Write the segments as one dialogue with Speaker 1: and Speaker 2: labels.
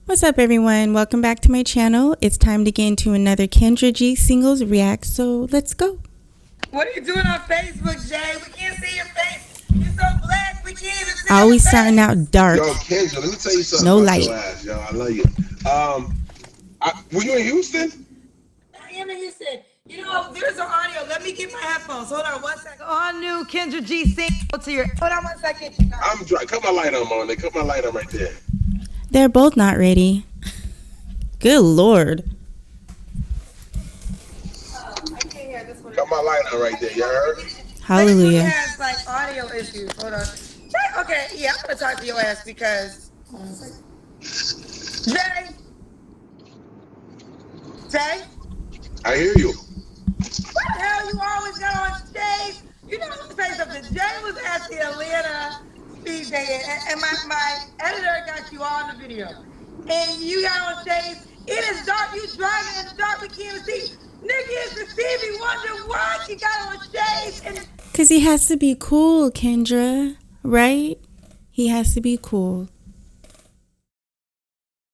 Speaker 1: What's up, everyone? Welcome back to my channel. It's time to get into another Kendra G singles react, so let's go.
Speaker 2: What are you doing on Facebook, Jay? We can't see your face. You're so black, we can't even see
Speaker 1: Always
Speaker 2: your face.
Speaker 1: starting out dark.
Speaker 3: Yo, Kendra, let me tell you something
Speaker 1: No
Speaker 3: about
Speaker 1: light.
Speaker 3: your ass, yo. I love you. Were you in Houston?
Speaker 2: I am in Houston. You know, there's an audio. Let me get my headphones. Hold on 1 second. All new Kendra G single to your. Hold on 1 second.
Speaker 3: I'm dry. Cut my light on, man. They cut my light on right there.
Speaker 1: They're both not ready. Good Lord.
Speaker 2: I can't hear this one.
Speaker 3: Cut my light on right there. You heard?
Speaker 1: Hallelujah.
Speaker 2: Facebook has like audio issues. Hold on. Jay, okay, yeah, I'm gonna talk to your ass because. Jay. Jay.
Speaker 3: I hear you.
Speaker 2: What the hell you always got on stage? You know, let me say something. Jay was at the Atlanta speed day, and my editor got you all in the video. And you got on stage. It is dark. You driving in the dark. We can't even see. Nigga is the Stevie Wonder. Why you got on stage? And
Speaker 1: Because he has to be cool, Kendra. Right? He has to be cool.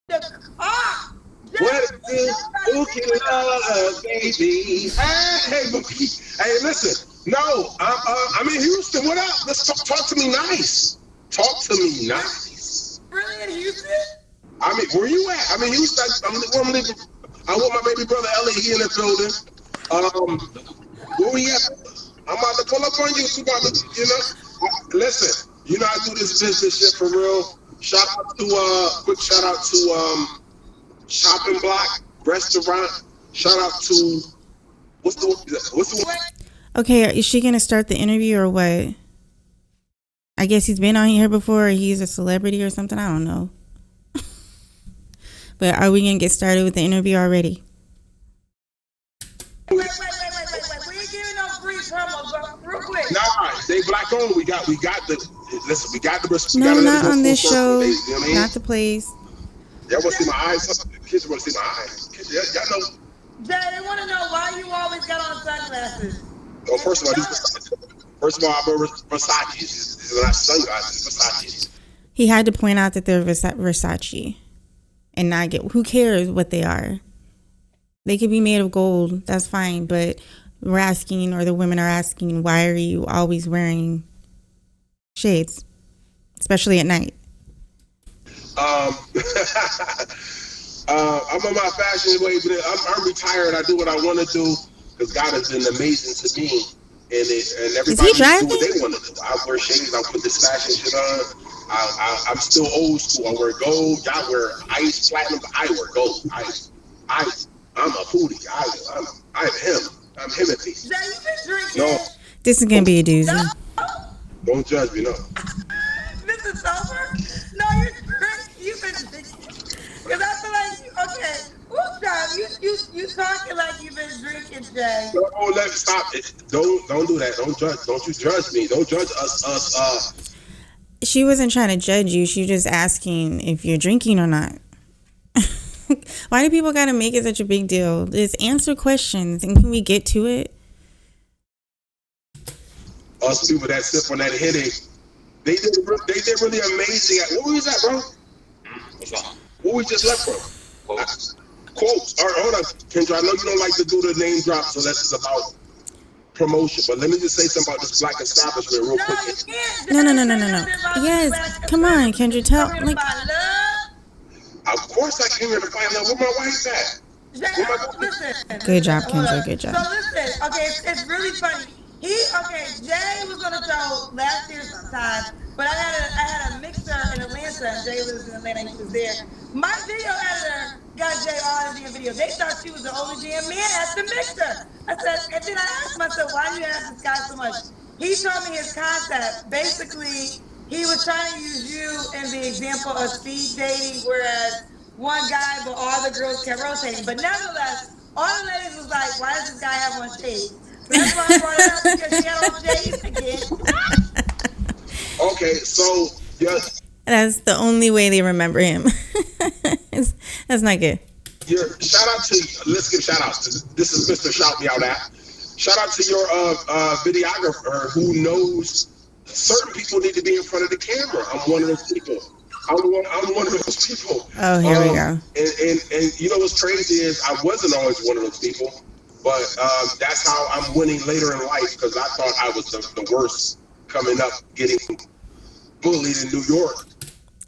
Speaker 2: the car.
Speaker 3: What is Bookie love, baby? Hey, Bookie. Hey, listen. No, I'm in Houston. What up? Let's talk to me nice. Talk to me nice.
Speaker 2: Really in Houston?
Speaker 3: I mean, where you at? I'm in Houston. I'm with my baby brother Ellie. He in the building. Where we at? I'm about to pull up on you. You know, listen. You know I do this business shit for real. Shout out to quick shout out to Shopping Block Restaurant. Shout out to what's the
Speaker 1: Okay, is she going to start the interview or what? I guess he's been on here before, or he's a celebrity or something. I don't know. But are we going to get started with the interview already?
Speaker 2: Wait. We ain't giving no free promos, but real quick.
Speaker 3: Nah, they black owned. We got the listen. We got the
Speaker 1: No,
Speaker 3: we
Speaker 1: not
Speaker 3: gotta
Speaker 1: on this
Speaker 3: full circle,
Speaker 1: show.
Speaker 3: you know what I mean?
Speaker 1: Not the place.
Speaker 3: Y'all want to see my eyes? Kids want to see my eyes. Y'all know.
Speaker 2: Jay, they want to know why you always got on sunglasses.
Speaker 3: Oh, first of all, I wear Versace's. These are not sunglasses. Versace's.
Speaker 1: He had to point out that they're Versace and not get, who cares what they are? They could be made of gold. That's fine. But we're asking, or the women are asking, why are you always wearing shades, especially at night?
Speaker 3: I'm on my fashion way, but I'm retired. I do what I want to do because God has been amazing to me, and everybody do what they want to do. I wear shades. I put this fashion shit on. I'm still old school. I wear gold. Y'all wear ice, platinum. I wear gold. I'm a foodie. I'm him. I'm him at least.
Speaker 2: Jay, you been drinking?
Speaker 3: No,
Speaker 1: This is gonna be a doozy.
Speaker 2: No?
Speaker 3: don't judge me. No.
Speaker 2: This is sober? No, you're drinking. You've been drinking. Because I feel like, okay, you talking like you've been drinking, Jay.
Speaker 3: No, stop it. Don't do that. Don't judge. Don't you judge me. Don't judge us.
Speaker 1: She wasn't trying to judge you. She was just asking if you're drinking or not. Why do people gotta make it such a big deal? Just answer questions and can we get to it?
Speaker 3: Us people that sip on that headache, they did really amazing. What was that, bro? What we just left from? Quotes. All right, hold on, Kendra. I know you don't like to do the name drop, so this is about promotion. But let me just say something about this black establishment real quick.
Speaker 1: No. Yes, come on, Kendra. Tell, like,
Speaker 3: of course I came here to find out where my wife's at.
Speaker 2: Listen.
Speaker 1: Good job, Kendra. Good job.
Speaker 2: So listen, okay, it's really funny. Jay was on the show last year sometime, but I had a mixer in Atlanta, and Jay was in Atlanta, he was there. My video editor got Jay all in the video. They thought she was the only damn man at the mixer. I said, and then I asked myself, why do you ask this guy so much? He told me his concept. Basically, he was trying to use you in the example of speed dating, whereas one guy, but all the girls kept rotating. But nevertheless, all the ladies was like, why does this guy have one shade? That's why I brought it up, because she had on shades again.
Speaker 3: Okay, so yes.
Speaker 1: That's the only way they remember him. That's not good.
Speaker 3: Shout out to, let's give shout outs. This is Mr. Shout Me Out App. Shout out to your videographer who knows certain people need to be in front of the camera. I'm one of those people. I'm one of those people.
Speaker 1: Oh, here we go.
Speaker 3: And you know what's crazy is I wasn't always one of those people, but that's how I'm winning later in life because I thought I was the worst coming up, getting bullied in New York.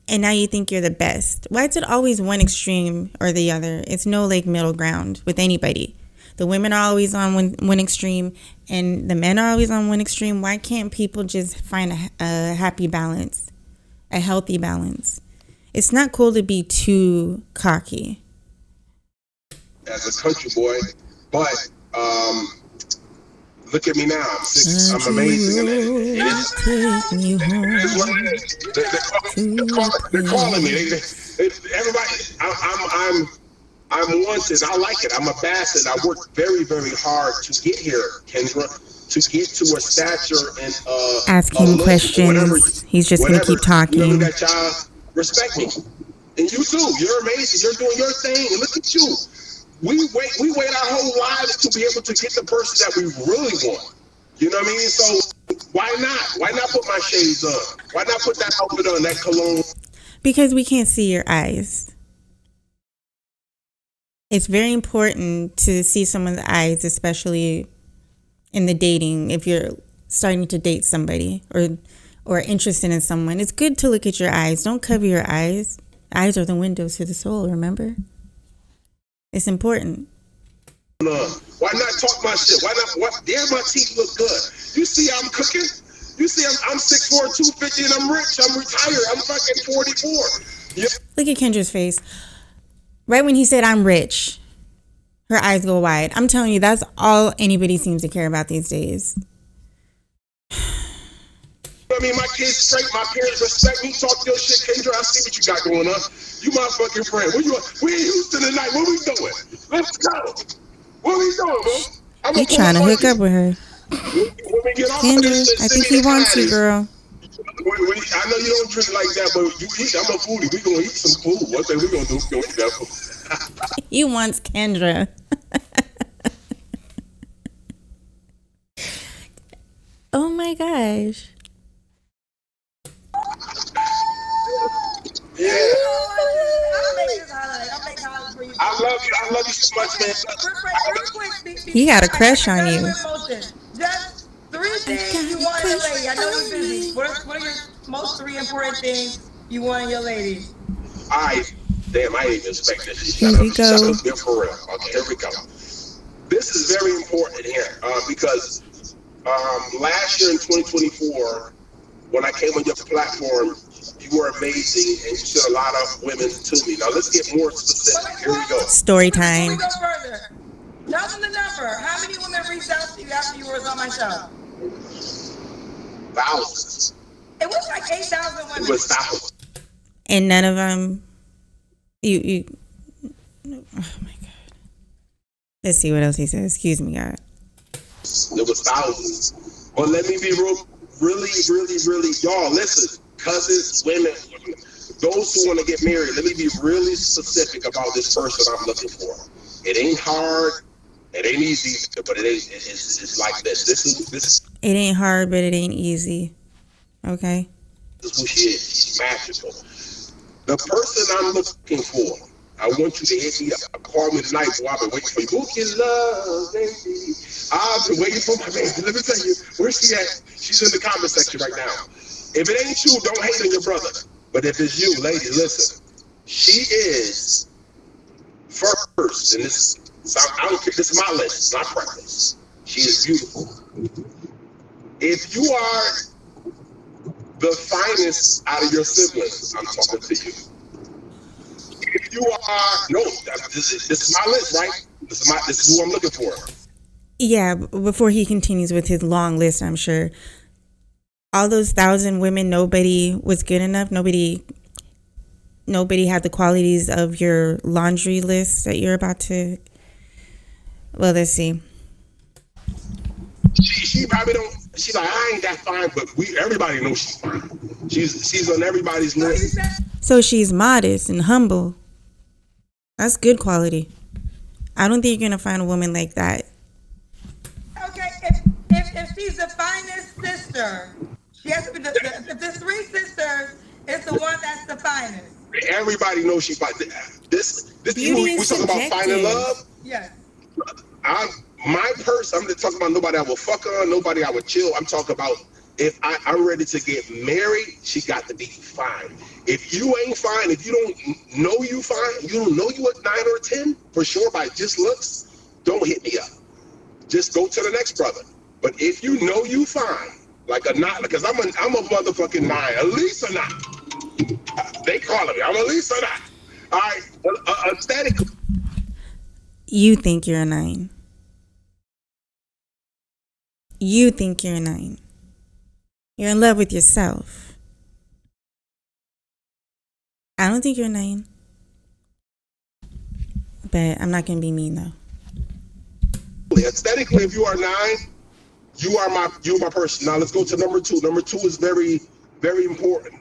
Speaker 1: And now you think you're the best. Why is it always one extreme or the other? It's no like middle ground with anybody. The women are always on one extreme and the men are always on one extreme. Why can't people just find a happy balance, a healthy balance? It's not cool to be too cocky.
Speaker 3: As a country boy, but look at me now. I'm amazing. And
Speaker 1: take me home.
Speaker 3: They're calling me. Everybody, I'm wanted. I like it. I'm a bastard. I worked very, very hard to get here, Kendra, to get to a stature and
Speaker 1: asking questions. He's just going to keep talking.
Speaker 3: You know, that y'all respect me. And you too. You're amazing. You're doing your thing. And look at you. We wait our whole lives to be able to get the person that we really want. You know what I mean? So why not? Why not put my shades on? Why not put that outfit on, that cologne?
Speaker 1: Because we can't see your eyes. It's very important to see someone's eyes, especially in the dating. If you're starting to date somebody or interested in someone, it's good to look at your eyes. Don't cover your eyes. Eyes are the windows to the soul, remember? It's important.
Speaker 3: Why not talk my shit? Why not? Damn, my teeth look good. You see I'm cooking? You see I'm 6'4", 250, and I'm rich. I'm retired. I'm fucking 44. Yeah.
Speaker 1: Look at Kendra's face. Right when he said I'm rich, her eyes go wide. I'm telling you, that's all anybody seems to care about these days.
Speaker 3: I mean, my kids straight, my parents respect me. Talk your shit, Kendra. I see what you got going on. You my fucking friend. We in Houston tonight. What we doing? Let's go. What we doing, bro?
Speaker 1: You trying to hook up with her.
Speaker 3: When we get off
Speaker 1: Kendra,
Speaker 3: of this,
Speaker 1: I think he wants you, girl.
Speaker 3: I know you don't drink like that, but you eat. I'm a foodie. We gonna eat some food. One thing we gonna do, we gonna eat that food.
Speaker 1: He wants Kendra. Oh my gosh.
Speaker 3: Yeah.
Speaker 2: I'll make this highlight. I'll make highlights for you.
Speaker 3: I love you so much, man.
Speaker 1: He got a crush on you.
Speaker 2: Just 3 things you want in your lady. I know you're busy. What are your most 3 important things you want in your lady?
Speaker 3: Damn, I didn't expect this.
Speaker 1: Here we go.
Speaker 3: Shut up, for real. Okay, here we go. This is very important here because last year in 2024, when I came on your platform, you were amazing and you sent a lot of women to me. Now let's get more specific. Here we go.
Speaker 1: Story time.
Speaker 2: Before we go further, tell them the number. How many women reached out to you after you were on my show?
Speaker 3: Thousands.
Speaker 2: It was like 8,000 women.
Speaker 3: It was thousands.
Speaker 1: And none of them, you. Oh my God. Let's see what else he says. Excuse me, God.
Speaker 3: It was thousands. But let me be really, y'all listen. Cousins, women, those who want to get married, let me be really specific about this person I'm looking for. It ain't hard, it ain't easy, but it's like this. This.
Speaker 1: It ain't hard, but it ain't easy. Okay.
Speaker 3: This is who she is. She's magical. The person I'm looking for, I want you to hit me up. Call me tonight, boy. I've been waiting for you. Book your love, baby. I've been waiting for my baby. Let me tell you, where's she at? She's in the comment section right now. If it ain't you, don't hate on your brother. But if it's you, ladies, listen. She is first, and this, I don't care. This is my list, my preference. She is beautiful. If you are the finest out of your siblings, I'm talking to you. If you are, this is my list, right? This is who I'm looking for.
Speaker 1: Yeah, before he continues with his long list, I'm sure. All those 1,000 women, nobody was good enough. Nobody had the qualities of your laundry list that you're about to. Well, let's see.
Speaker 3: She probably don't. She's like, I ain't that fine, but everybody knows she's fine. She's on everybody's list.
Speaker 1: So she's modest and humble. That's good quality. I don't think you're gonna find a woman like that.
Speaker 2: Okay, if she's the finest sister. She has to be the 3 sisters It's the one that's the finest.
Speaker 3: Everybody knows she's fine. This
Speaker 1: Beauty
Speaker 3: we
Speaker 1: is
Speaker 3: talking about finding love.
Speaker 2: Yes.
Speaker 3: I'm just talking about nobody I will fuck on, nobody I would chill. I'm talking about if I'm ready to get married, she got to be fine. If you ain't fine, if you don't know you fine, you don't know you at 9 or 10 for sure by just looks, don't hit me up. Just go to the next brother. But if you know you fine, like a 9, because I'm a motherfucking 9, at least a 9. They calling me. I'm at least a 9. All right, static.
Speaker 1: You think you're a 9. You think you're a 9. You're in love with yourself. I don't think you're a 9. But I'm not going to be mean, though.
Speaker 3: Aesthetically, if you are 9, you're my person. Now let's go to number 2. Number 2 is very, very important.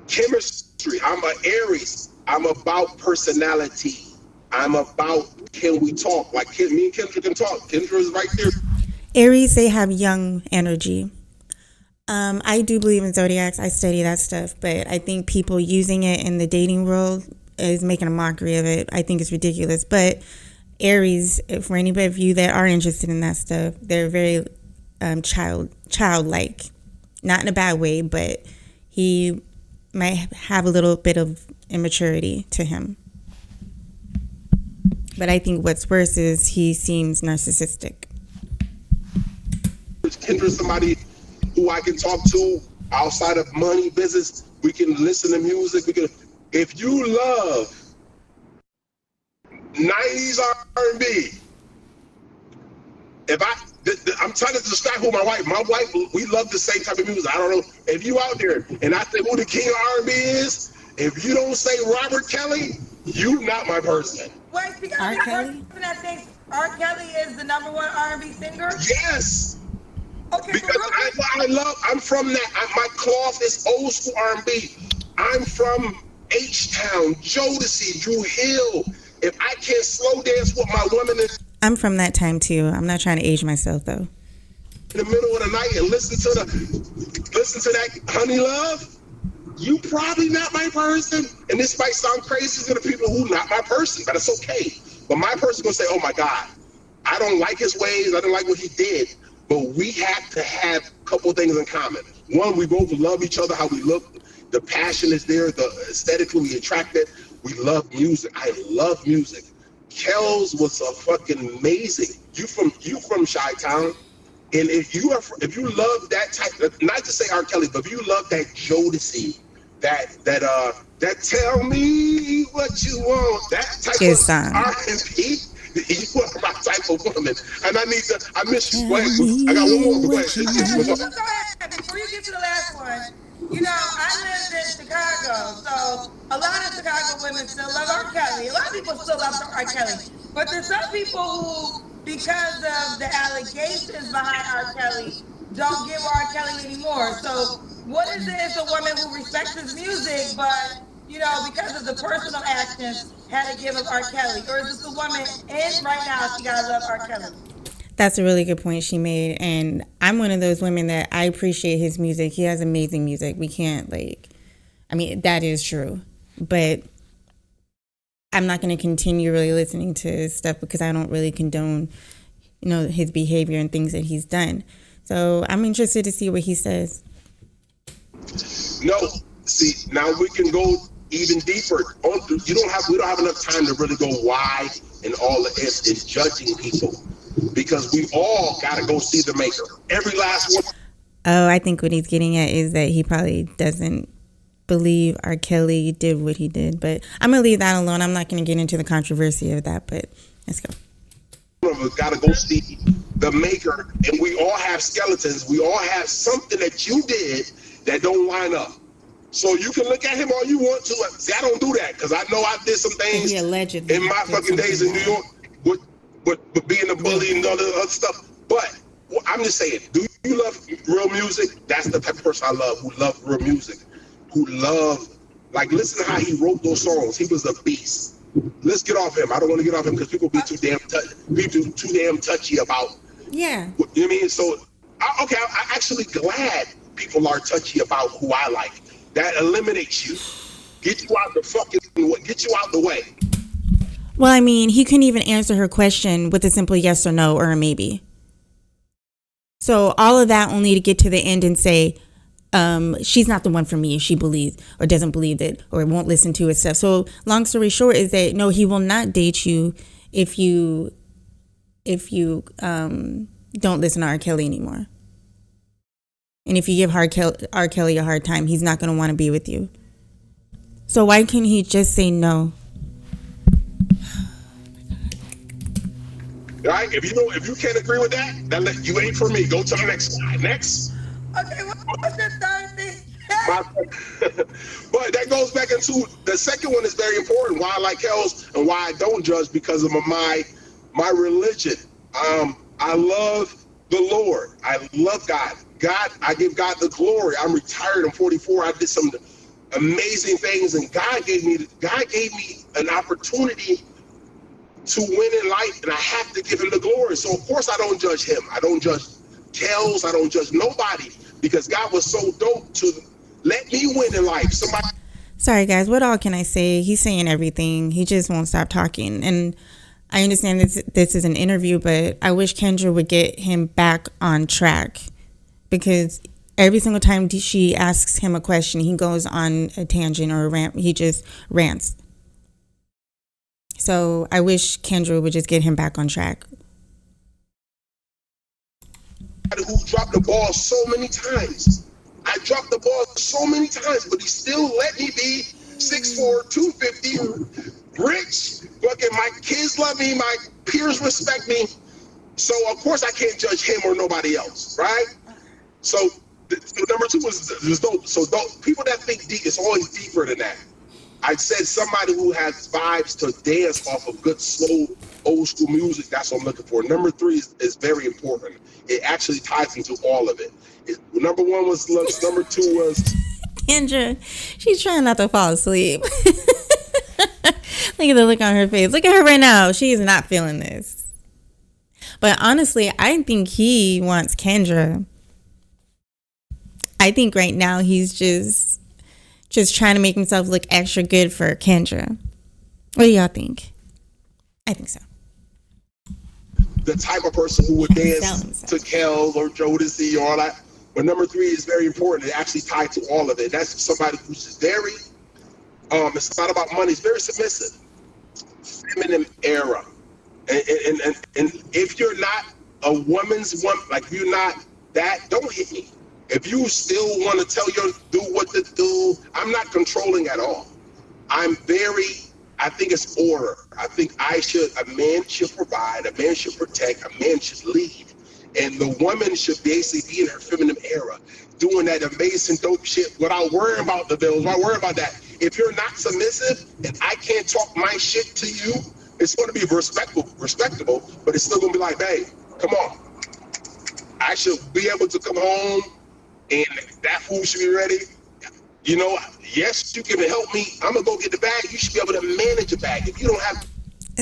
Speaker 3: Chemistry. I'm an Aries. I'm about personality. I'm about, can we talk? Like me and Kendra can talk. Kendra is right there.
Speaker 1: Aries, they have young energy. I do believe in zodiacs. I study that stuff, but I think people using it in the dating world is making a mockery of it. I think it's ridiculous. But Aries, for anybody of you that are interested in that stuff, they're very childlike. Not in a bad way, but he might have a little bit of immaturity to him. But I think what's worse is he seems narcissistic.
Speaker 3: Kendra's somebody who I can talk to outside of money, business. We can listen to music. If you love 90s R&B, I'm trying to describe who my wife, we love the same type of music. I don't know if you out there and I say who the king of R&B is. If you don't say Robert Kelly, you not my person.
Speaker 2: Wait, because
Speaker 1: R. Kelly?
Speaker 2: that thinks R. Kelly is the number 1 R&B singer.
Speaker 3: Yes.
Speaker 2: Okay,
Speaker 3: because I'm from that. My cloth is old school R&B. I'm from H-Town, Jodeci, Drew Hill. If I can't slow dance with my woman
Speaker 1: I'm from that time too. I'm not trying to age myself though.
Speaker 3: In the middle of the night and listen to that Honey Love, you probably not my person. And this might sound crazy to the people who not my person, but it's okay. But my person gonna say, oh my God, I don't like his ways, I don't like what he did. But we have to have a couple things in common. One, we both love each other, how we look. The passion is there, the aesthetically we attracted. We love music. I love music. Kells was a fucking amazing. You from Chi-Town, and if you love that type of, not to say R. Kelly, but if you love that Jodeci, that tell me what you want, that type
Speaker 1: Good
Speaker 3: of
Speaker 1: song.
Speaker 3: R&B, you are my type of woman. And I miss you. Go ahead. I got one more. Go ahead.
Speaker 2: Go ahead. Before you get to the last one, you know, I lived in Chicago, so a lot of Chicago women still love R. Kelly. A lot of people still love R. Kelly. But there's some people who, because of the allegations behind R. Kelly, don't give R. Kelly anymore. So what is it if a woman who respects his music, but, you know, because of the personal actions, had to give up R. Kelly? Or is this a woman in right now, she gotta love R. Kelly?
Speaker 1: That's a really good point she made. And I'm one of those women that I appreciate his music. He has amazing music. We can't that is true. But I'm not going to continue really listening to his stuff because I don't really condone, his behavior and things that he's done. So I'm interested to see what he says.
Speaker 3: No, see, now we can go even deeper. We don't have enough time to really go wide and all of this in judging people. Because we all got to go see the maker. Every last one.
Speaker 1: Oh, I think what he's getting at is that he probably doesn't believe R. Kelly did what he did. But I'm going to leave that alone. I'm not going to get into the controversy of that, but let's go.
Speaker 3: We got to go see the maker. And we all have skeletons. We all have something that you did that don't line up. So you can look at him all you want to. See, I don't do that because I know I did some things in my fucking days in New York. But being a bully and all the other stuff. But I'm just saying, do you love real music? That's the type of person I love, who love real music, who love, listen to how he wrote those songs. He was a beast. Let's get off him. I don't want to get off him because people be too damn touchy about.
Speaker 1: Yeah.
Speaker 3: You know what I mean? So, I'm actually glad people are touchy about who I like. that eliminates you. Get you out the way.
Speaker 1: Well, I mean, he couldn't even answer her question with a simple yes or no or a maybe. So all of that only to get to the end and say, she's not the one for me if she believes or doesn't believe it or won't listen to his stuff. So long story short is that no, he will not date you if you don't listen to R. Kelly anymore. And if you give R. Kelly a hard time, he's not going to want to be with you. So why can't he just say no?
Speaker 3: All right, if you can't agree with that, then you ain't for me. Go to the next slide. Next.
Speaker 2: Okay, what's your third thing?
Speaker 3: But that goes back into the second one is very important. Why I like Hells and why I don't judge because of my religion. I love the Lord. I love God. I give God the glory. I'm retired. I'm 44. I did some amazing things, and God gave me an opportunity to win in life, and I have to give him the glory. So of course I don't judge him. I don't judge Kells. I don't judge nobody because God was so dope to let me win in life.
Speaker 1: Sorry guys, what all can I say? He's saying everything. He just won't stop talking. And I understand this is an interview, but I wish Kendra would get him back on track because every single time she asks him a question, he goes on a tangent or a rant. He just rants. So I wish Kendra would just get him back on track.
Speaker 3: Who dropped the ball so many times. I dropped the ball so many times, but he still let me be 6'4", 250, rich. Fucking my kids love me, my peers respect me. So of course I can't judge him or nobody else, right? So number two is dope. So people that think deep, it's always deeper than that. I said somebody who has vibes to dance off of good, slow, old school music. That's what I'm looking for. Number three is very important. It actually ties into all of it. Number one was looks. Number two was
Speaker 1: Kendra. She's trying not to fall asleep. Look at the look on her face. Look at her right now. She is not feeling this. But honestly, I think he wants Kendra. I think right now he's just trying to make himself look extra good for Kendra. What do y'all think? I think so.
Speaker 3: The type of person who would dance to Kel or Jodeci or all that. But number three is very important. It actually tied to all of it. That's somebody who's very, it's not about money. It's very submissive. Feminine era. And if you're not a woman's one, like if you're not that, don't hit me. If you still want to tell your do what to do, I'm not controlling at all. I think it's order. I think a man should provide, a man should protect, a man should lead. And the woman should basically be in her feminine era, doing that amazing dope shit without worrying about the bills, without worrying about that. If you're not submissive and I can't talk my shit to you, it's going to be respectable, but it's still going to be like, babe, come on. I should be able to come home and that food should be ready. You know, yes, you can help me. I'm going to go get the bag. You should be able to manage a bag. If you don't have...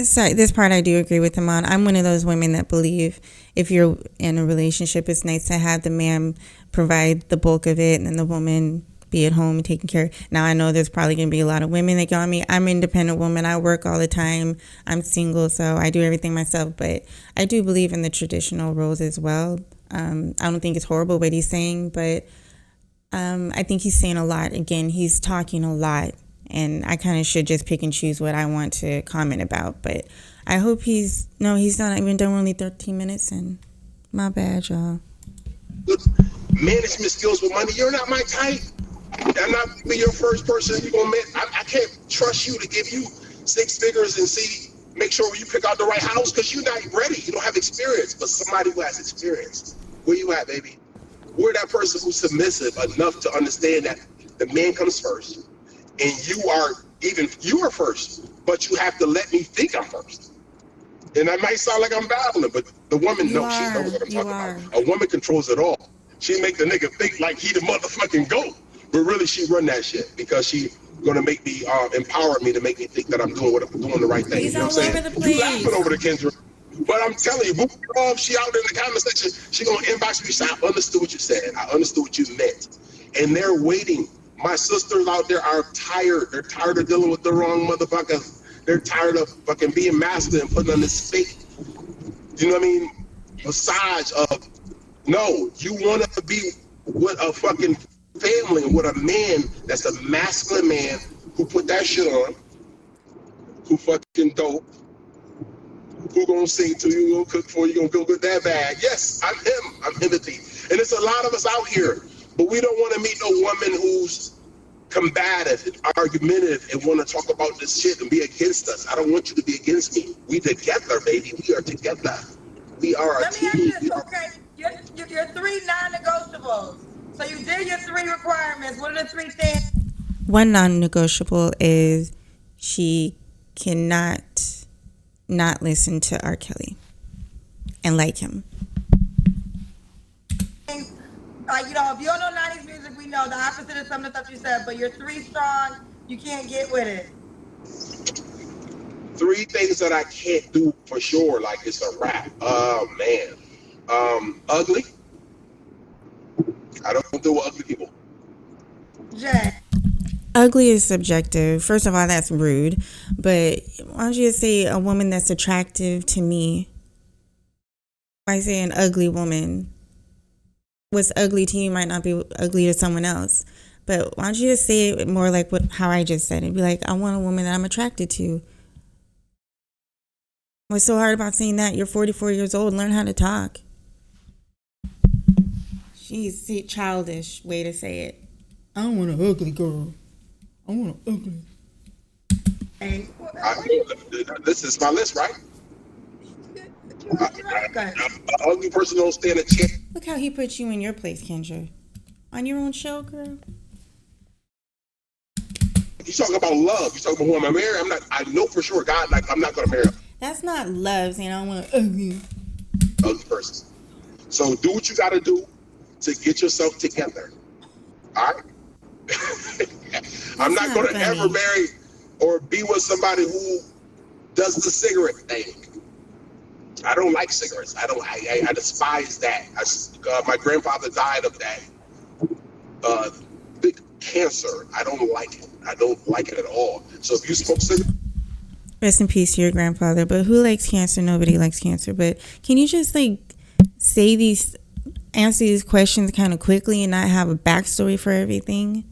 Speaker 1: Sorry, this part I do agree with him on. I'm one of those women that believe if you're in a relationship, it's nice to have the man provide the bulk of it and then the woman be at home and taking care. Now, I know there's probably going to be a lot of women that go on me. I'm an independent woman. I work all the time. I'm single, so I do everything myself. But I do believe in the traditional roles as well. I don't think it's horrible what he's saying, but I think he's saying a lot. Again, he's talking a lot, and I kind of should just pick and choose what I want to comment about. But I hope he's not even done only 13 minutes, and my bad, y'all.
Speaker 3: Good management skills with money. You're not my type. I'm not be your first person you're gonna meet. I can't trust you to give you 6 figures and make sure you pick out the right house because you're not ready. You don't have experience. But somebody who has experience, where you at, baby? We're that person who's submissive enough to understand that the man comes first, and you are first, but you have to let me think I'm first. And that might sound like I'm battling, but the woman knows she knows what I'm talking about. A woman controls it all. She make the nigga think like he the motherfucking GOAT, but really she run that shit because she gonna make me empower me to make me think that I'm doing the right thing.
Speaker 1: He's
Speaker 3: you know what I'm saying? You laughing over the Kendra. But I'm telling you, she out in the comment section, she gonna inbox me. I understood what you said. I understood what you meant. And they're waiting My sisters out there are tired. They're tired of dealing with the wrong motherfuckers. They're tired of fucking being masculine and putting on this fake, you know what I mean, massage of, no, you want to be with a fucking family, with a man that's a masculine man who put that shit on, who fucking dope, who gonna sing to you, gonna cook for you, gonna go get that bag. Yes, I'm him. I'm Timothy. And it's a lot of us out here, but we don't want to meet no woman who's combative and argumentative and want to talk about this shit and be against us. I don't want you to be against me. We together, baby. We are together. We are a team.
Speaker 2: Let me ask you this, okay? Your 3 non-negotiables. So you did your 3 requirements. What are the 3 things?
Speaker 1: One non-negotiable is she cannot not listen to R. Kelly and like him.
Speaker 2: You know, if you don't know 90s music, we know the opposite of some of the stuff you said, but you're 3 strong, you can't get with it.
Speaker 3: 3 things that I can't do for sure, like it's a rap. Oh, man. Ugly. I don't deal with ugly people.
Speaker 2: Jay.
Speaker 1: Ugly is subjective. First of all, that's rude. But why don't you just say a woman that's attractive to me? Why say an ugly woman? What's ugly to you might not be ugly to someone else. But why don't you just say it more like how I just said it? Be like, I want a woman that I'm attracted to. What's so hard about saying that? You're 44 years old. Learn how to talk. She's childish way to say it. I don't want an ugly girl. I want an ugly.
Speaker 3: This is my list, right? An ugly person don't stand a chance.
Speaker 1: Look how he put you in your place, Kendra. On your own show, girl.
Speaker 3: You talking about love. You talking about who I'm gonna marry. I know for sure, God, like, I'm not gonna marry him.
Speaker 1: That's not love, saying I want an
Speaker 3: ugly person. So do what you gotta do to get yourself together. All right? I'm not gonna ever marry or be with somebody who does the cigarette thing. I don't like cigarettes. I despise that. My grandfather died of that. Big cancer. I don't like it. I don't like it at all. So if you smoke cigarettes.
Speaker 1: Rest in peace to your grandfather. But who likes cancer? Nobody likes cancer. But can you just answer these questions kind of quickly and not have a backstory for everything?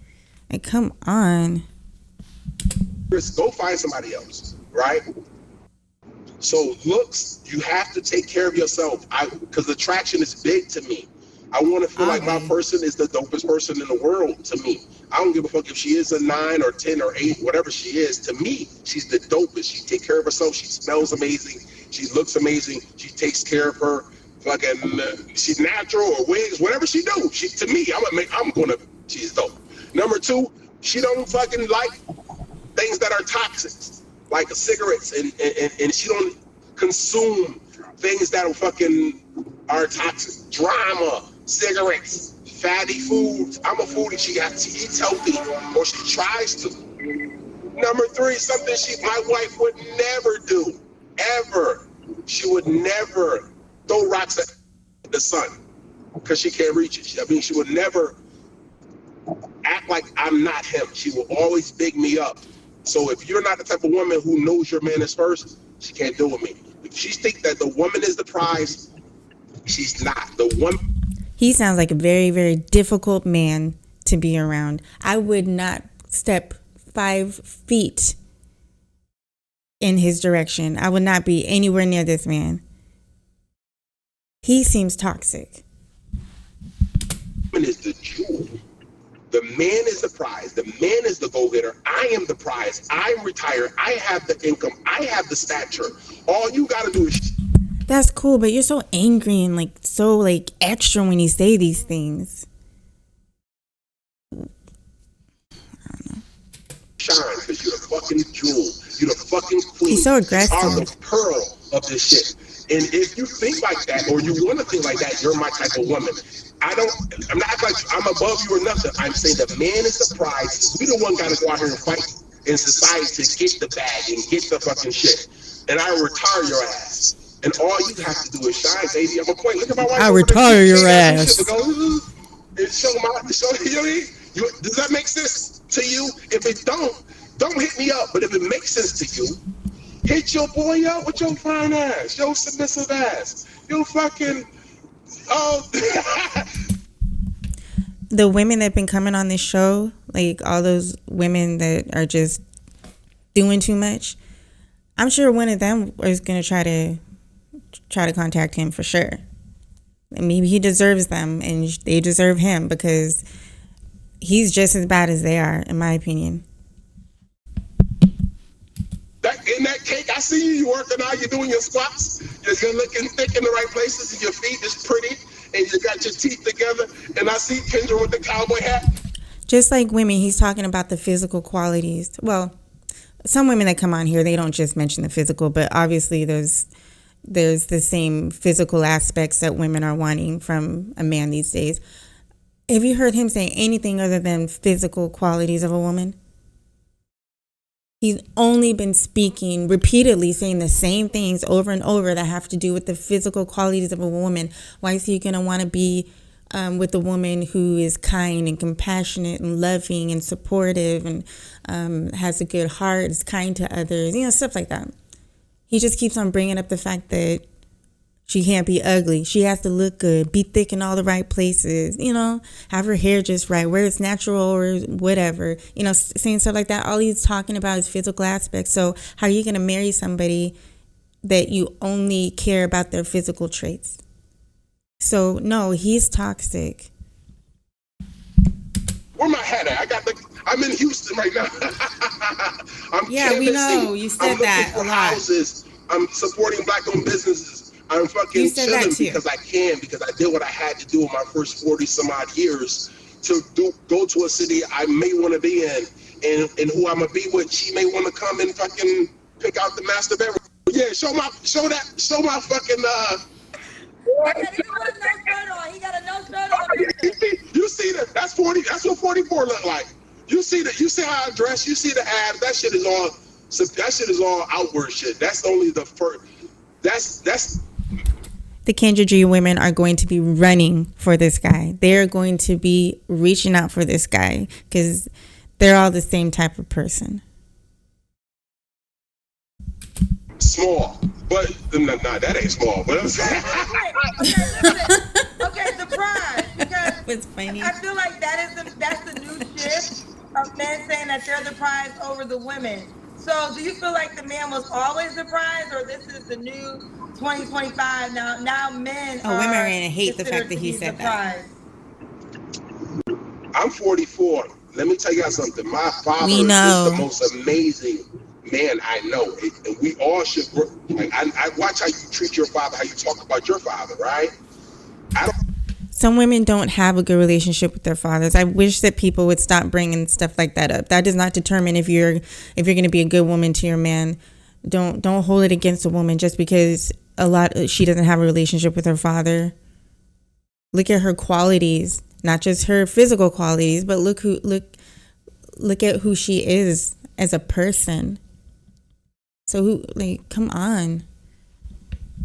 Speaker 1: Like, come on.
Speaker 3: Go find somebody else, right? So looks, you have to take care of yourself. Because attraction is big to me. I want to feel like my person is the dopest person in the world to me. I don't give a fuck if she is a 9 or 10 or 8, whatever she is. To me, she's the dopest. She takes care of herself. She smells amazing. She looks amazing. She takes care of her fucking. She's natural or wigs, whatever she do. To me, she's dope. Number 2, she don't fucking like things that are toxic, like cigarettes, and she don't consume things that are toxic. Drama, cigarettes, fatty foods. I'm a foodie. She eats healthy, or she tries to. Number 3, something my wife would never do, ever. She would never throw rocks at the sun because she can't reach it. She would never act like I'm not him. She will always big me up. So if you're not the type of woman who knows your man is first, she can't deal with me. If she thinks that the woman is the prize, she's not. The woman.
Speaker 1: He sounds like a very, very difficult man to be around. I would not step 5 feet in his direction. I would not be anywhere near this man. He seems toxic.
Speaker 3: The woman is the jewel. The man is the prize. The man is the go-getter. I am the prize. I'm retired. I have the income. I have the stature. All you got to do is...
Speaker 1: That's cool, but you're so angry and so extra when you say these things. I don't know.
Speaker 3: Shine, because you're the fucking jewel. You're the fucking queen.
Speaker 1: He's so aggressive.
Speaker 3: You are the pearl of this shit. And if you think like that, or you want to think like that, you're my type of woman. I'm not like I'm above you or nothing. I'm saying the man is the prize. We the one got to go out here and fight in society to get the bag and get the fucking shit. And I retire your ass. And all you have to do is shine, baby. I'm a point. Look at my wife.
Speaker 1: I retire your ass.
Speaker 3: And show you know what I mean? Does that make sense to you? If it don't hit me up. But if it makes sense to you, hit your boy up with your fine ass, your submissive ass, your fucking
Speaker 1: The women that have been coming on this show, like all those women that are just doing too much, I'm sure one of them is gonna try to contact him for sure. And maybe he deserves them and they deserve him because he's just as bad as they are, in my opinion.
Speaker 3: In that cake, I see you. You working out. You're doing your squats. You're looking thick in the right places, and your feet is pretty, and you got your teeth together. And I see Kendra with the cowboy hat.
Speaker 1: Just like women, he's talking about the physical qualities. Well, some women that come on here, they don't just mention the physical, but obviously there's the same physical aspects that women are wanting from a man these days. Have you heard him say anything other than physical qualities of a woman? He's only been speaking repeatedly, saying the same things over and over that have to do with the physical qualities of a woman. Why is he going to want to be with a woman who is kind and compassionate and loving and supportive and has a good heart, is kind to others, stuff like that. He just keeps on bringing up the fact that she can't be ugly. She has to look good, be thick in all the right places, have her hair just right, whether it's natural or whatever, saying stuff like that. All he's talking about is physical aspects. So how are you going to marry somebody that you only care about their physical traits? So no, he's toxic.
Speaker 3: Where my hat at? I'm in Houston right now. I'm
Speaker 1: canvassing. We know. You said that a lot.
Speaker 3: Houses. I'm supporting black-owned businesses. I'm fucking chilling because I can, because I did what I had to do in my first 40 some odd years to go to a city I may want to be in, and who I'm gonna be with. She may want to come and fucking pick out the master bedroom. Yeah, show my fucking
Speaker 2: He got a no shirt on.
Speaker 3: You see that? That's 40. That's what 44 look like. You see that? You see how I dress? You see the abs? That shit is all outward shit. That's only the first. That's.
Speaker 1: The Kendra G women are going to be running for this guy. They're going to be reaching out for this guy because they're all the same type of person.
Speaker 3: Small, but no, that ain't small. But I'm saying.
Speaker 2: Okay, the prize, because
Speaker 1: it's funny.
Speaker 2: I feel like that's the new shift of men saying that they're the prize over the women. So, do you feel like the man was always the prize, or this is the new 2025? Now men
Speaker 1: women are gonna hate the fact that he said that.
Speaker 3: I'm 44. Let me tell you something. My father is the most amazing man I know, and we all should. Like, I watch how you treat your father, how you talk about your father, right?
Speaker 1: Some women don't have a good relationship with their fathers. I wish that people would stop bringing stuff like that up. That does not determine if you're going to be a good woman to your man. Don't hold it against a woman just because she doesn't have a relationship with her father. Look at her qualities, not just her physical qualities, but look at who she is as a person. So come on.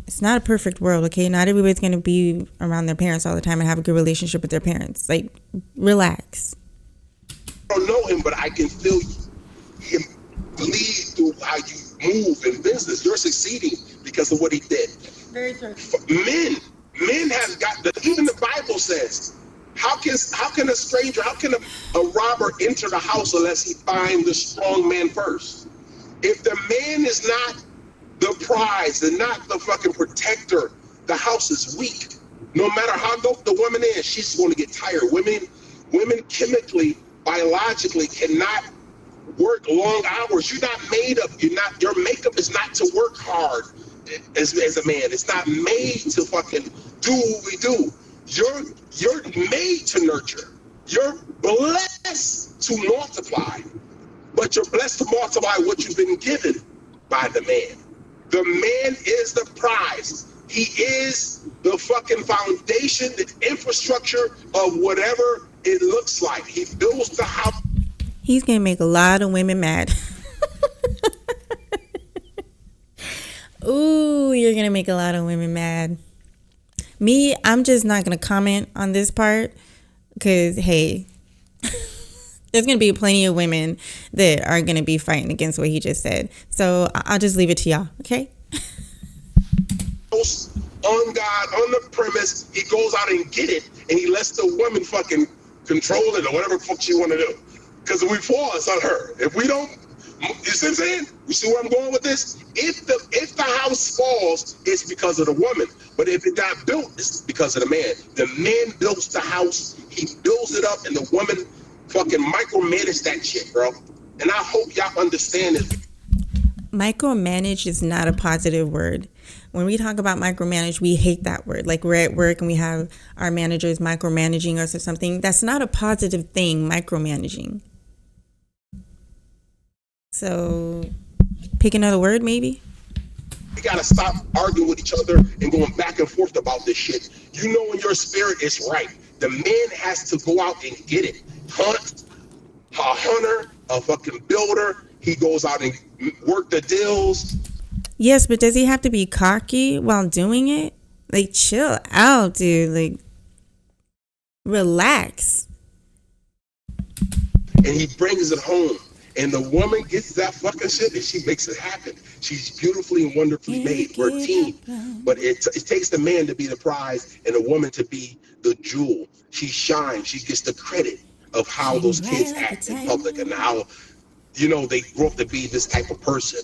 Speaker 1: It's not a perfect world, okay? Not everybody's going to be around their parents all the time and have a good relationship with their parents. Relax.
Speaker 3: I don't know him, but I can feel him lead through how you move in business. You're succeeding because of what he did.
Speaker 2: Very true.
Speaker 3: Men have got even the Bible says, how can a stranger, how can a robber enter the house unless he finds the strong man first? If the man is not the prize and not the fucking protector, the house is weak. No matter how dope the woman is, she's going to get tired. Women chemically, biologically cannot work long hours. You're not made up. Your makeup is not to work hard as a man. It's not made to fucking do what we do. You're made to nurture. You're blessed to multiply, but you're blessed to multiply what you've been given by the man. The man is the prize. He is the fucking foundation, the infrastructure of whatever it looks like. He builds the house.
Speaker 1: He's going to make a lot of women mad. Ooh, you're going to make a lot of women mad. Me, I'm just not going to comment on this part because, hey, There's going to be plenty of women that are going to be fighting against what he just said. So I'll just leave it to y'all, okay?
Speaker 3: On God, on the premise, he goes out and get it, and he lets the woman fucking control it or whatever the fuck she want to do. Because if we fall, it's on her. If we don't, you see what I'm saying? You see where I'm going with this? If the house falls, it's because of the woman. But if it got built, it's because of the man. The man builds the house, he builds it up, and the woman fucking micromanage that shit, bro. And I hope y'all understand it.
Speaker 1: Micromanage is not a positive word. When we talk about micromanage, we hate that word. Like we're at work and we have our managers micromanaging us or something. That's not a positive thing, micromanaging. So pick another word, maybe.
Speaker 3: We gotta stop arguing with each other and going back and forth about this shit. You know, in your spirit, it's right. The man has to go out and get it. Hunt, a hunter, a fucking builder. He goes out and work the deals.
Speaker 1: Yes, but does he have to be cocky while doing it? Like, chill out, dude. Like, relax.
Speaker 3: And he brings it home. And the woman gets that fucking shit and she makes it happen. She's beautifully and wonderfully made. We're a team. But it takes the man to be the prize and the woman to be the jewel. She shines. She gets the credit of how those kids act in public and how, you know, they grow up to be this type of person.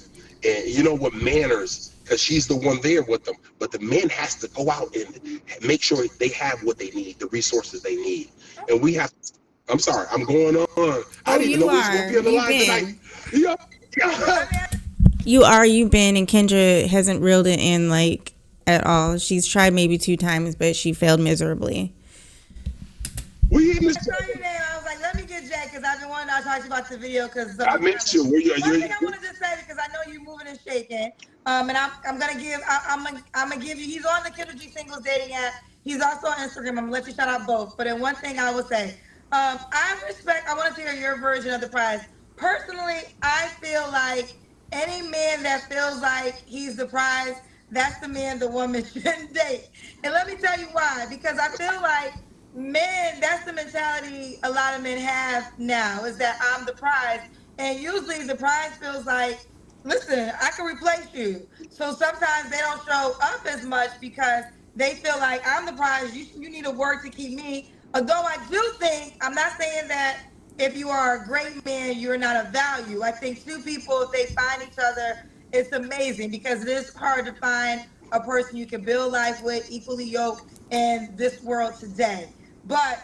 Speaker 3: And you know what, manners, because she's the one there with them. But the man has to go out and make sure they have what they need, the resources they need. And we have to, I'm sorry, I'm going on. I didn't even know we was going to be on the line tonight. Yep.
Speaker 1: You've been, and Kendra hasn't reeled it in like at all. She's tried maybe 2 times, but she failed miserably.
Speaker 3: We in this.
Speaker 2: I saw your name. I was like, let me get Jay because I've been wanting to talk to you about the video because
Speaker 3: I missed you.
Speaker 2: One thing I wanted to say because I know you moving and shaking, and I'm gonna give you. He's on the Kendra G Singles dating app. He's also on Instagram. I'm gonna let you shout out both. But then one thing I will say, I want to hear your version of the prize. Personally, I feel like any man that feels like he's the prize, that's the man the woman shouldn't date. And let me tell you why. Because I feel like men, that's the mentality a lot of men have now, is that I'm the prize. And usually the prize feels like, listen, I can replace you. So sometimes they don't show up as much because they feel like I'm the prize. You need to work to keep me. Although I do think, I'm not saying that if you are a great man, you're not of value. I think 2 people, if they find each other, it's amazing because it is hard to find a person you can build life with, equally yoked in this world today. But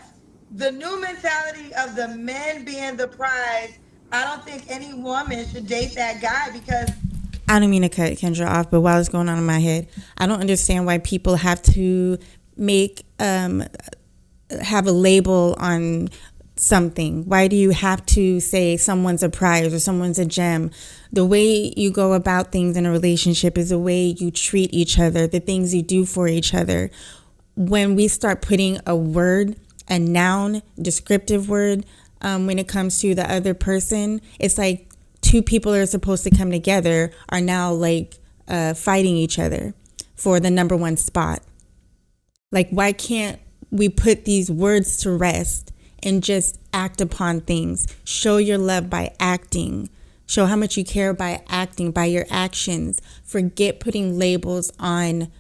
Speaker 2: the new mentality of the men being the prize, I don't think any woman should date that guy because...
Speaker 1: I don't mean to cut Kendra off, but while it's going on in my head, I don't understand why people have to make... have a label on something. Why do you have to say someone's a prize or someone's a gem? The way you go about things in a relationship is the way you treat each other, the things you do for each other. When we start putting a word, a noun, descriptive word, when it comes to the other person, it's like 2 people are supposed to come together are now like fighting each other for the number 1 spot. Like, why can't we put these words to rest and just act upon things? Show your love by acting. Show how much you care by acting, by your actions. Forget putting labels on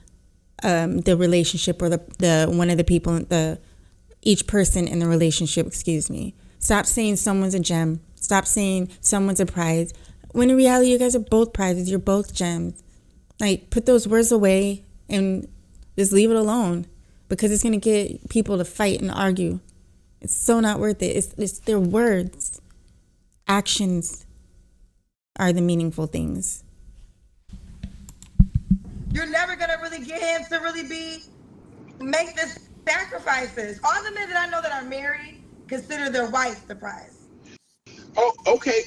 Speaker 1: the relationship or the one of the people, each person in the relationship, excuse me. Stop saying someone's a gem. Stop saying someone's a prize. When in reality, you guys are both prizes. You're both gems. Like, put those words away and just leave it alone. Because it's going to get people to fight and argue. It's so not worth it. It's their words. Actions are the meaningful things.
Speaker 2: You're never going to really get him to really make the sacrifices. All the men that I know that are married consider their wife the prize.
Speaker 3: Oh, okay.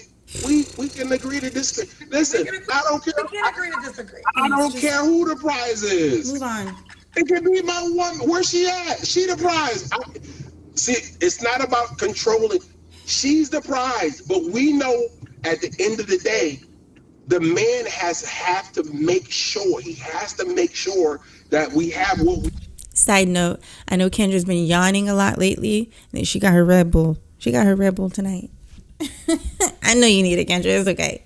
Speaker 3: We can agree to disagree. Listen, I don't care.
Speaker 2: We can agree to disagree.
Speaker 3: I don't care who the prize is.
Speaker 1: Move on.
Speaker 3: It can be my one. Where's she at? She the prize. See, it's not about controlling. She's the prize. But we know at the end of the day, the man have to make sure. He has to make sure that we have what we...
Speaker 1: Side note, I know Kendra's been yawning a lot lately. She got her Red Bull. She got her Red Bull tonight. I know you need it, Kendra. It's okay.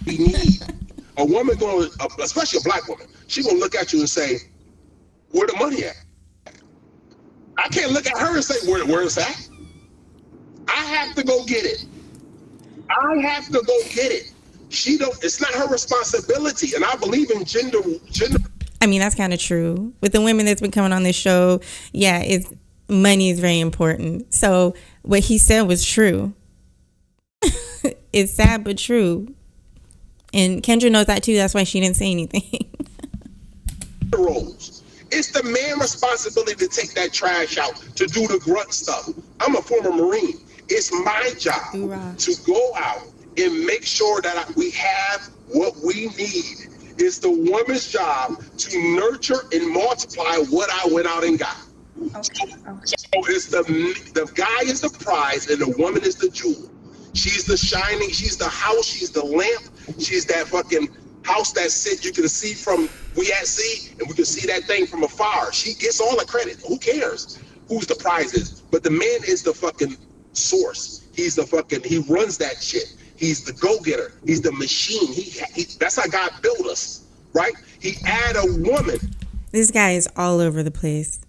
Speaker 3: We need a woman going, especially a black woman. She gonna look at you and say, "Where the money at?" I can't look at her and say, "Where is that?" I have to go get it. I have to go get it. She don't. It's not her responsibility. And I believe in gender.
Speaker 1: I mean, that's kind of true. With the women that's been coming on this show, yeah, money is very important. So what he said was true. It's sad but true. And Kendra knows that too. That's why she didn't say anything.
Speaker 3: Roles. It's the man's responsibility to take that trash out, to do the grunt stuff. I'm a former Marine. It's my job to go out and make sure that we have what we need. It's the woman's job to nurture and multiply what I went out and got. Okay. So it's the guy is the prize and the woman is the jewel. She's the shining, she's the house, she's the lamp, she's that fucking house that you can see from, we at sea, and we can see that thing from afar. She gets all the credit. Who cares who's the prize is? But the man is the fucking source. He runs that shit. He's the go-getter. He's the machine. That's how God built us, right? He add a woman.
Speaker 1: This guy is all over the place.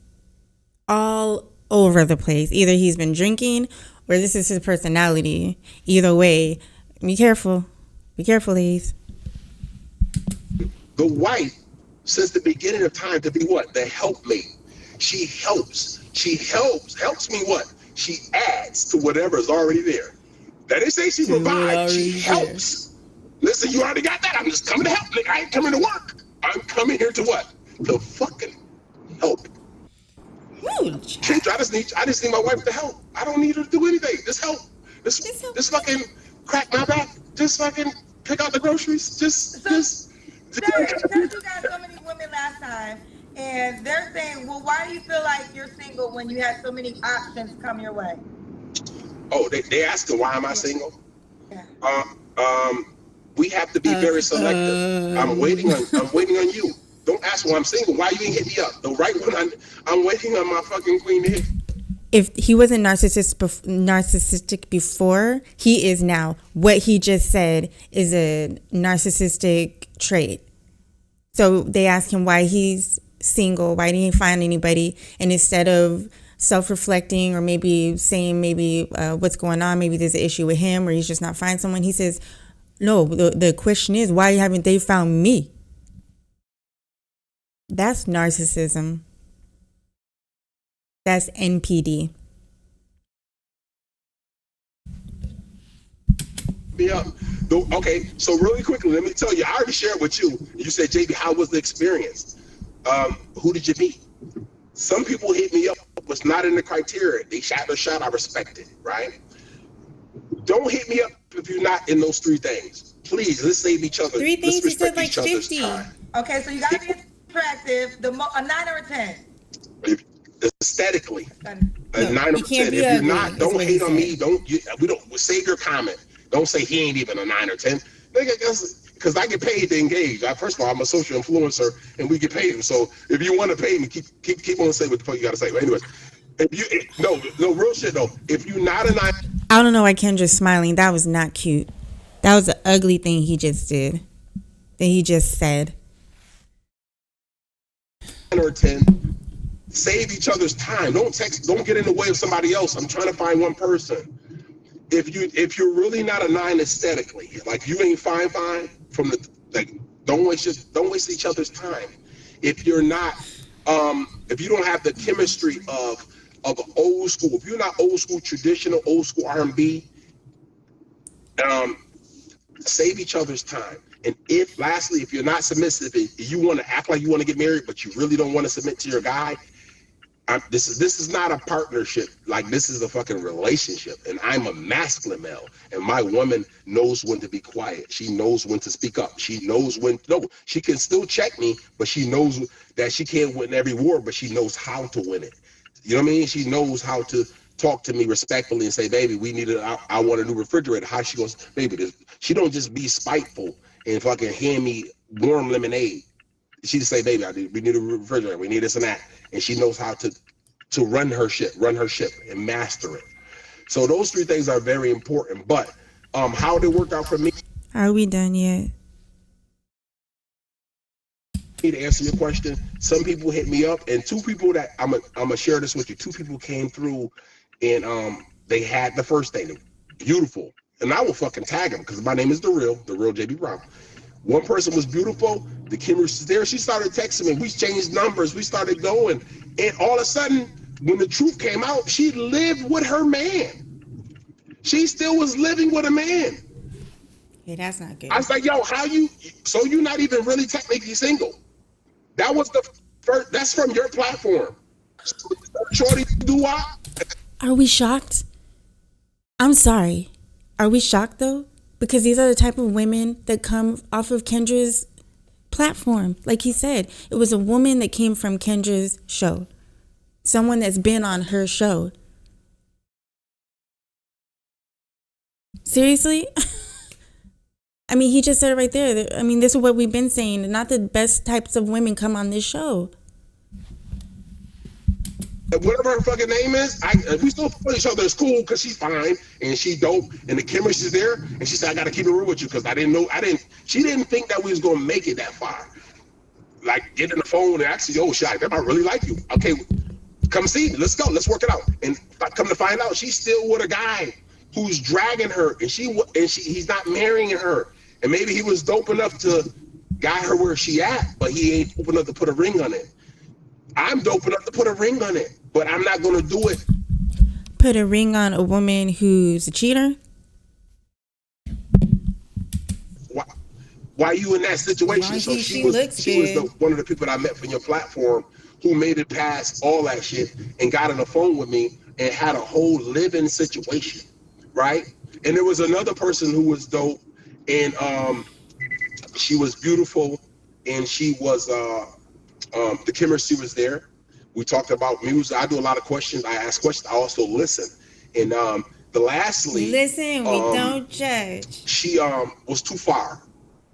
Speaker 1: All over the place. Either he's been drinking or this is his personality. Either way, be careful. Be careful, ladies.
Speaker 3: The wife, since the beginning of time, to be what? The helpmate. She helps. She helps me what? She adds to whatever is already there. That didn't say she provides. She helps. Listen, you already got that. I'm just coming to help. Nigga, I ain't coming to work. I'm coming here to what? To fucking help. Kendra, I just need my wife to help. I don't need her to do anything. Just help. Just fucking crack my back. Just fucking pick out the groceries.
Speaker 2: Because you got so many women last time, and they're saying, well, why do you feel like you're single when you had so many options come your way?
Speaker 3: Oh, they asking why am I single? Yeah. We have to be very selective. I'm waiting on you. Don't ask why I'm single. Why you ain't hit me up? The right one. I'm waiting on my fucking queen to hit.
Speaker 1: If he wasn't narcissistic before, he is now. What he just said is a narcissistic trait. So they ask him why he's single, why didn't he find anybody, and instead of self-reflecting or maybe saying what's going on, maybe there's an issue with him or he's just not finding someone, he says, no, the question is, why haven't they found me? That's narcissism. That's NPD.
Speaker 3: Yeah. Okay, so really quickly, let me tell you, I already shared with you. You said, JB, how was the experience? Who did you meet? Some people hit me up, was not in the criteria. They shot their shot, I respect it, right? Don't hit me up if you're not in those three things. Please, let's save each other.
Speaker 1: 3 things,
Speaker 3: let's
Speaker 1: you said like
Speaker 3: each other's
Speaker 1: 50.
Speaker 3: time.
Speaker 2: Okay, so you gotta be attractive, a 9 or a 10.
Speaker 3: Aesthetically, a 9 or 10. If
Speaker 1: you're
Speaker 3: not, don't hate on me. We save your comment. Don't say he ain't even a 9 or 10. Because I get paid to engage. First of all, I'm a social influencer, and we get paid. So if you want to pay me, keep on saying what the fuck you gotta say. But anyways, no real shit though. If you're not a 9,
Speaker 1: I don't know why Kendra's smiling. That was not cute. That was an ugly thing he just did. That he just said.
Speaker 3: 9 or 10. Save each other's time. Don't get in the way of somebody else. I'm trying to find one person. If you're really not a 9 aesthetically, like you ain't fine from the don't waste each other's time. If you're not if you don't have the chemistry of old school, if you're not old school traditional, old school R&B, save each other's time. And if you're not submissive, if you want to act like you want to get married, but you really don't want to submit to your guy, this is not a partnership. Like, this is a fucking relationship. And I'm a masculine male, and my woman knows when to be quiet. She knows when to speak up. She knows she can still check me, but she knows that she can't win every war, but she knows how to win it. You know what I mean? She knows how to talk to me respectfully and say, baby, I want a new refrigerator. How she goes, baby, she don't just be spiteful and fucking hand me warm lemonade. She just say, baby, we need a refrigerator. We need this and that. And she knows how to run her ship and master it. So those three things are very important. But How it worked out for me.
Speaker 1: Are we done yet?
Speaker 3: To answer your question, some people hit me up, and two people that I'm gonna share this with you. Two people came through, and they had the first date. Beautiful, and I will fucking tag them because my name is the real JB Brown. One person was beautiful. The camera was there. She started texting me. We changed numbers. We started going, and all of a sudden, when the truth came out, she lived with her man. She still was living with a man.
Speaker 1: Yeah, that's not good.
Speaker 3: I was like, yo, how you? So you're not even really technically single? That was the first. That's from your platform. Shorty, do what?
Speaker 1: Are we shocked? I'm sorry. Are we shocked though? Because these are the type of women that come off of Kendra's platform. Like he said, it was a woman that came from Kendra's show. Someone that's been on her show. Seriously? I mean, he just said it right there. I mean, this is what we've been saying. Not the best types of women come on this show.
Speaker 3: Whatever her fucking name is, we still put each other. It's cool because she's fine and she dope and the chemistry's there. And she said, I got to keep it real with you because she didn't think that we was going to make it that far. Like, get in the phone and actually, oh, shit, I really like you. Okay, come see me. Let's go. Let's work it out. And come to find out, she's still with a guy who's dragging her and he's not marrying her. And maybe he was dope enough to guide her where she at, but he ain't dope enough to put a ring on it. I'm dope enough to put a ring on it, but I'm not going to do it.
Speaker 1: Put a ring on a woman who's a cheater?
Speaker 3: Why are you in that situation? So she was one of the people that I met from your platform who made it past all that shit and got on the phone with me and had a whole living situation, right? And there was another person who was dope, and she was beautiful, and she was the chemistry was there. We talked about music. I do a lot of questions. I ask questions. I also listen. And lastly,
Speaker 1: listen, we don't judge.
Speaker 3: She was too far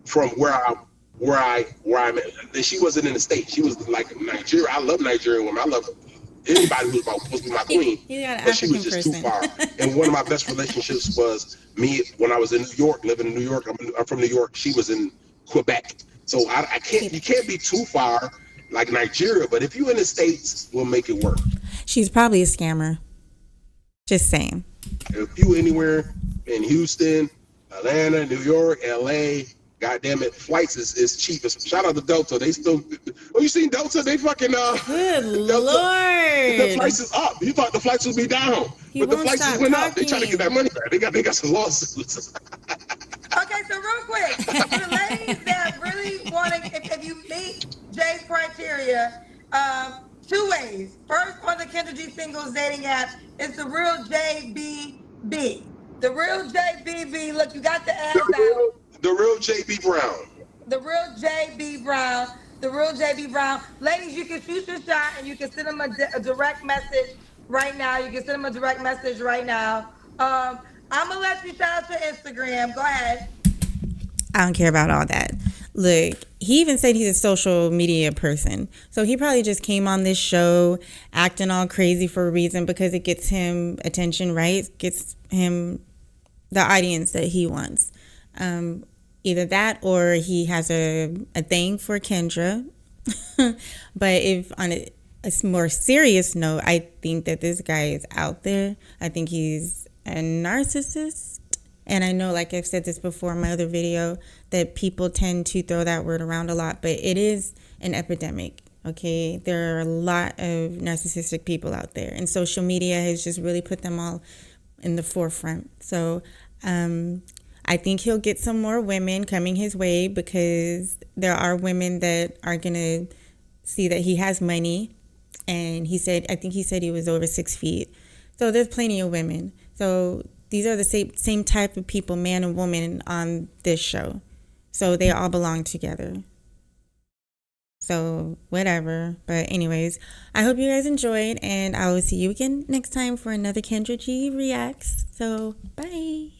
Speaker 3: from where I'm at. And she wasn't in the States. She was like Nigeria. I love Nigerian women. I love anybody who's supposed to be my queen. But she was just too far. And one of my best relationships was me when I was in New York, living in New York. I'm from New York. She was in Quebec. So you can't be too far like Nigeria, but if you in the States, we'll make it work.
Speaker 1: She's probably a scammer. Just saying.
Speaker 3: If you anywhere in Houston, Atlanta, New York, LA, goddamn it, flights is cheap. Shout out to Delta. They still. Oh, you seen Delta? They fucking
Speaker 1: Good
Speaker 3: Delta,
Speaker 1: Lord.
Speaker 3: The price is up. You thought the flights would be down, but the prices went up. They trying to get that money back. They got some lawsuits.
Speaker 2: Okay, so real quick, for the ladies that really want to, if you meet Jay's criteria, two ways. First, on the Kendra G Singles dating app, it's the real JBB. The real JBB. Look, you got the ass out.
Speaker 3: The real JB Brown.
Speaker 2: The real JB Brown. The real JB Brown. Ladies, you can shoot your shot and you can send them a direct message right now. You can send them a direct message right now. I'm going to let you shout out your Instagram. Go ahead.
Speaker 1: I don't care about all that. Look, he even said he's a social media person. So he probably just came on this show acting all crazy for a reason because it gets him attention, right? Gets him the audience that he wants. Either that or he has a thing for Kendra. But if on a more serious note, I think that this guy is out there. I think he's a narcissist. And I know, like I've said this before in my other video, that people tend to throw that word around a lot, but it is an epidemic, okay? There are a lot of narcissistic people out there, and social media has just really put them all in the forefront. So I think he'll get some more women coming his way because there are women that are going to see that he has money. And I think he said he was over 6 feet. So there's plenty of women. So these are the same type of people, man and woman, on this show. So they all belong together. So whatever. But anyways, I hope you guys enjoyed. And I will see you again next time for another Kendra G Reacts. So bye.